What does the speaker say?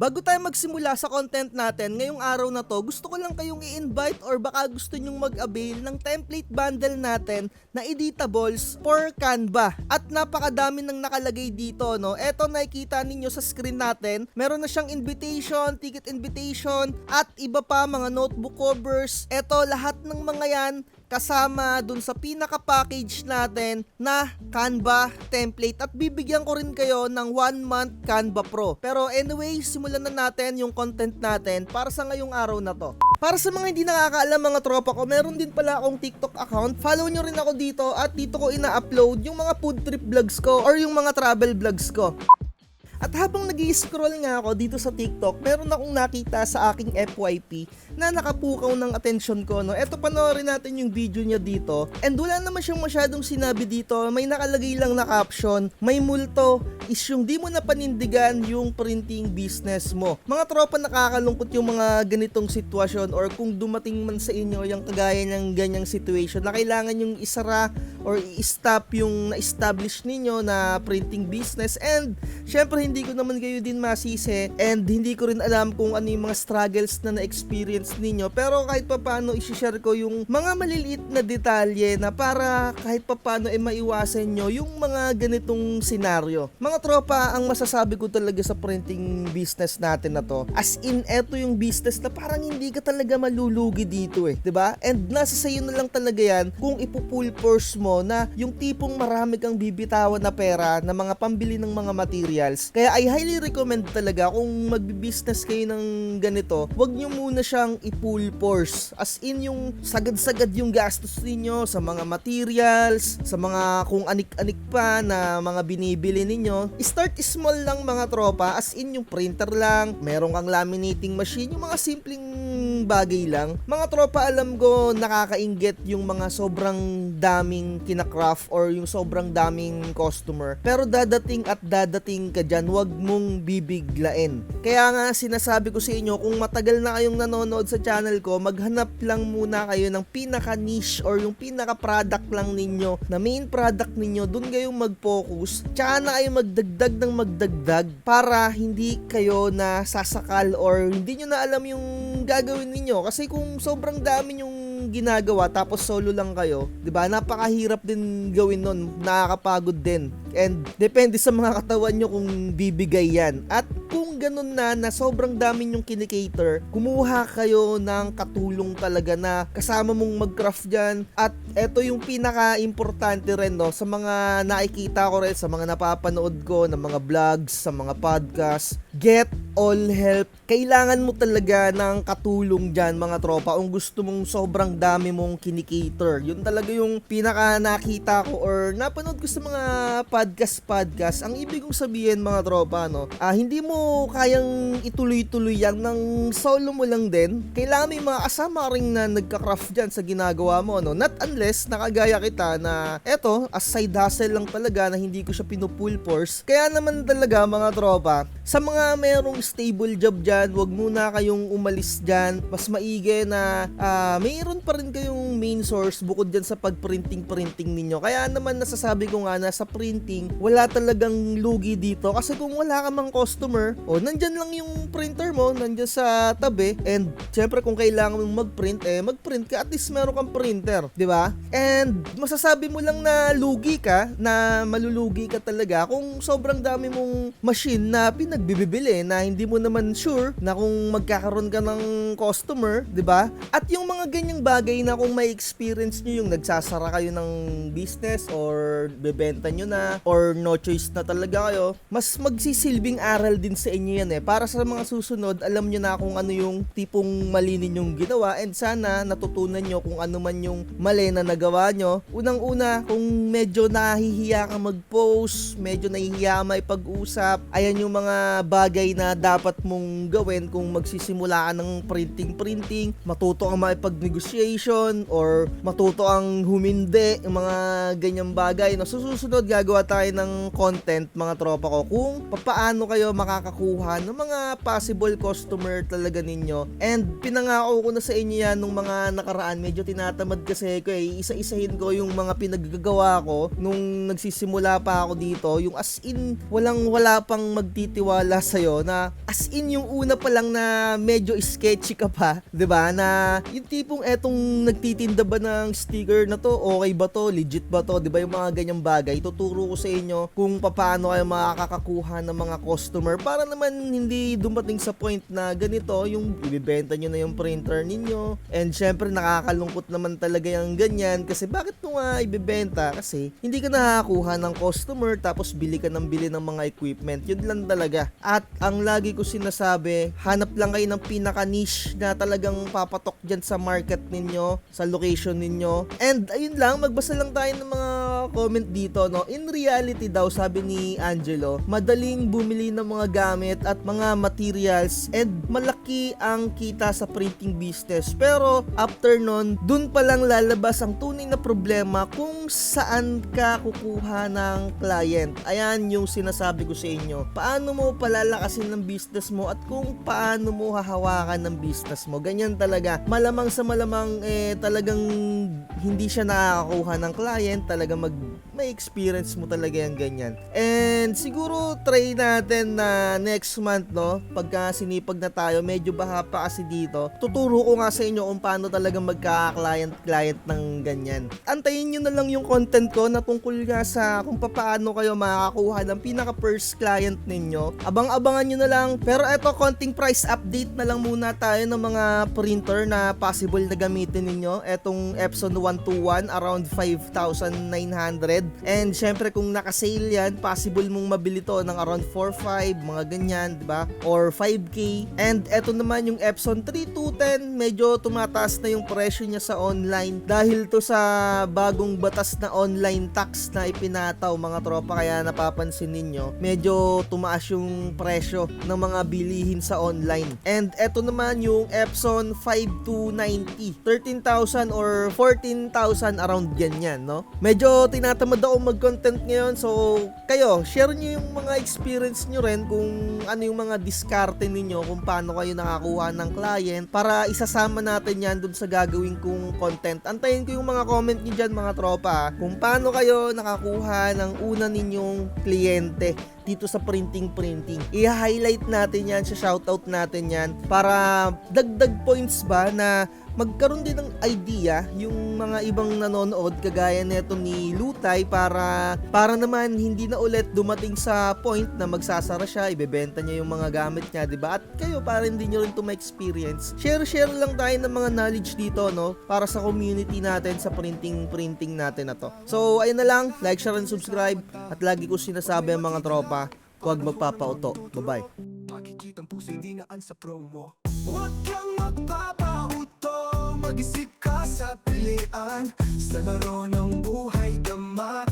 Bago tayo magsimula sa content natin, ngayong araw na to, gusto ko lang kayong i-invite or baka gusto nyong mag-avail ng template bundle natin na editables for Canva. At napakadami ng nakalagay dito, no? Eto, nakikita ninyo sa screen natin, meron na siyang invitation, ticket invitation, at iba pa, mga notebook covers. Eto, lahat ng mga yan, kasama dun sa pinaka-package natin na Canva template at bibigyan ko rin kayo ng 1 month Canva Pro. Pero anyway, simulan na natin yung content natin para sa ngayong araw na to. Para sa mga hindi nakakaalam mga tropa ko, meron din pala akong TikTok account. Follow nyo rin ako dito at dito ko ina-upload yung mga food trip vlogs ko or yung mga travel vlogs ko. At habang nag-i-scroll nga ako dito sa TikTok, meron akong nakita sa aking FYP na nakapukaw ng atensyon ko, no? Eto, panoorin natin yung video niya dito. And wala naman siyang masyadong sinabi dito. May nakalagay lang na caption, may multo is yung di mo na panindigan yung printing business mo. Mga tropa, nakakalungkot yung mga ganitong sitwasyon or kung dumating man sa inyo yung kagaya ng ganyang situation na kailangan yung isara or i-stop yung na-establish ninyo na printing business. And syempre, hindi ko naman kayo din masisi and hindi ko rin alam kung ano yung mga struggles na na-experience ninyo, pero kahit papano i-share ko yung mga maliliit na detalye na para kahit papano maiwasan nyo yung mga ganitong senaryo. Mga tropa, ang masasabi ko talaga sa printing business natin na to, as in eto yung business na parang hindi ka talaga malulugi dito diba? And nasa sayo na lang talaga yan kung ipo-full force mo na yung tipong marami kang bibitawan na pera na mga pambili ng mga materials. Kaya I highly recommend talaga kung magbi-business kayo ng ganito, wag nyo muna siyang i-full force. As in yung sagad-sagad yung gastos ninyo sa mga materials, sa mga kung anik-anik pa na mga binibili ninyo. Start small lang mga tropa, as in yung printer lang, meron kang laminating machine, yung mga simpleng bagay lang. Mga tropa, alam ko nakakainggit yung mga sobrang daming kinakraft or yung sobrang daming customer. Pero dadating at dadating ka dyan, wag mong bibiglain. Kaya nga sinasabi ko sa inyo, kung matagal na kayong nanonood sa channel ko, maghanap lang muna kayo ng pinaka-niche or yung pinaka-product lang ninyo, na main product ninyo, dun kayong mag-focus. Tsaka na kayo magdagdag ng magdagdag para hindi kayo na sasakal or hindi nyo na alam yung gagawin ninyo. Kasi kung sobrang dami yung ginagawa tapos solo lang kayo, 'di ba? Napakahirap din gawin nun, nakakapagod din. And depende sa mga katawan nyo kung bibigay yan. At kung ganun na sobrang dami nyong kinikater, kumuha kayo ng katulong talaga na kasama mong mag-craft dyan. At eto yung pinaka-importante rin, no, sa mga nakikita ko rin, sa mga napapanood ko ng mga vlogs, sa mga podcast, get all help. Kailangan mo talaga ng katulong dyan mga tropa kung gusto mong sobrang dami mong kinikater. Yun talaga yung pinaka nakita ko or napanood ko sa mga podcast. Ang ibig kong sabihin mga tropa, no, hindi mo kayang ituloy-tuloy yan ng solo mo lang din. Kailangan may mga kasama rin na nagka-craft dyan sa ginagawa mo, no? Not unless nakagaya kita na eto, as side hustle lang talaga na hindi ko siya pinupull force. Kaya naman talaga mga tropa, sa mga merong stable job dyan, wag muna kayong umalis dyan. Mas maigi na mayroon pa rin kayong main source bukod dyan sa pag-printing ninyo. Kaya naman nasasabi ko nga na sa printing, wala talagang lugi dito. Kasi kung wala ka mang customer, nandyan lang yung printer mo, nandyan sa tabi. And syempre kung kailangan mong mag-print, mag-print ka, at least meron kang printer, di ba? And masasabi mo lang na lugi ka, na malulugi ka talaga kung sobrang dami mong machine na pinagbibili na hindi mo naman sure na kung magkakaroon ka ng customer, di ba? At yung mga ganyang bagay na kung may experience nyo yung nagsasara kayo ng business or bebenta nyo na or no choice na talaga kayo, mas magsisilbing aral din sa inyo yan para sa mga susunod, alam nyo na kung ano yung tipong mali ninyong ginawa and sana natutunan nyo kung ano man yung mali na nagawa nyo. Unang-una, kung medyo nahihiya ka mag-post, medyo nahihiya ka may pag-usap, ayan yung mga bagay na dapat mong gawin kung magsisimula ka ng printing, matuto kang makipag-negotiation or matuto ang humindi, yung mga ganyang bagay. No? Susunod, gagawa tayo ng content mga tropa ko kung paano kayo makakakuha ng mga possible customer talaga ninyo. And pinangako ko na sa inyo yan nung mga nakaraan, medyo tinatamad kasi ko isa-isahin ko yung mga pinaggagawa ko nung nagsisimula pa ako dito, yung as in wala pang magtitiwala maniniwala sa'yo na as in yung una pa lang na medyo sketchy ka pa, 'di ba? Na yung tipong etong nagtitinda ba ng sticker na to, okay ba to, legit ba to, 'di ba? Yung mga ganyang bagay, tuturo ko sa inyo kung paano kayo makakakuha ng mga customer para naman hindi dumating sa point na ganito, yung ibibenta nyo na yung printer ninyo. And syempre nakakalungkot naman talaga yung ganyan kasi bakit mo nga ibibenta? Kasi hindi ka nakakakuha ng customer tapos bili ka ng bili ng mga equipment. Yun lang talaga. At ang lagi ko sinasabi, hanap lang kayo ng pinaka niche na talagang papatok dyan sa market ninyo, sa location ninyo. And ayun lang, magbasa lang tayo ng mga comment dito, no? In reality daw, sabi ni Angelo, madaling bumili ng mga gamit at mga materials and malaki ang kita sa printing business. Pero after nun, dun pa lang lalabas ang tunay na problema kung saan ka kukuha ng client. Ayan yung sinasabi ko sa inyo. Paano mo palalakasin ng business mo at kung paano mo hahawakan ng business mo. Ganyan talaga. Malamang sa malamang talagang hindi siya nakakakuha ng client. Talaga may experience mo talaga yung ganyan. And siguro try natin na next month, no? Pagka sinipag na tayo, medyo baha pa kasi dito. Tuturo ko nga sa inyo kung paano talaga magka-client ng ganyan. Antayin nyo na lang yung content ko na tungkol nga sa kung paano kayo makakakuha ng pinaka first client ninyo. Abang-abangan nyo na lang. Pero eto, konting price update na lang muna tayo ng mga printer na possible na gamitin ninyo. Etong Epson 121 around 5,900. And syempre kung naka-sale yan, possible mong mabili to ng around 4,500, mga ganyan, di ba? Or 5K. And eto naman yung Epson 3210, medyo tumataas na yung presyo niya sa online dahil to sa bagong batas na online tax na ipinataw, mga tropa, kaya napapansin ninyo, medyo tumaas yung presyo ng mga bilihin sa online. And eto naman yung Epson 5290, 13,000 or 14,000 around ganyan, no? Medyo tinatamad ako mag-content ngayon, so kayo, share nyo yung mga experience nyo rin kung ano yung mga diskarte ninyo, kung paano kayo nakakuha ng client para isasama natin yan dun sa gagawin kong content. Antayin ko yung mga comment nyo dyan, mga tropa, kung paano kayo nakakuha ng una ninyong kliyente dito sa printing. I-highlight natin yan, shoutout natin yan para dagdag points ba na magkaroon din ng idea yung mga ibang nanonood kagaya neto ni Lutay para naman hindi na ulit dumating sa point na magsasara siya, ibebenta niya yung mga gamit niya, diba? At kayo, para hindi nyo rin to ma-experience, share lang tayo ng mga knowledge dito, no? Para sa community natin, sa printing natin na to. So ayun na lang, like, share, and subscribe. At lagi ko sinasabi ang mga tropa, huwag magpapauto. Bye-bye. Makikitang puso'y dinaan sa promo. Huwag kang magpapauto, mag-isip ka sa pilian. Sa laro ng buhay dama,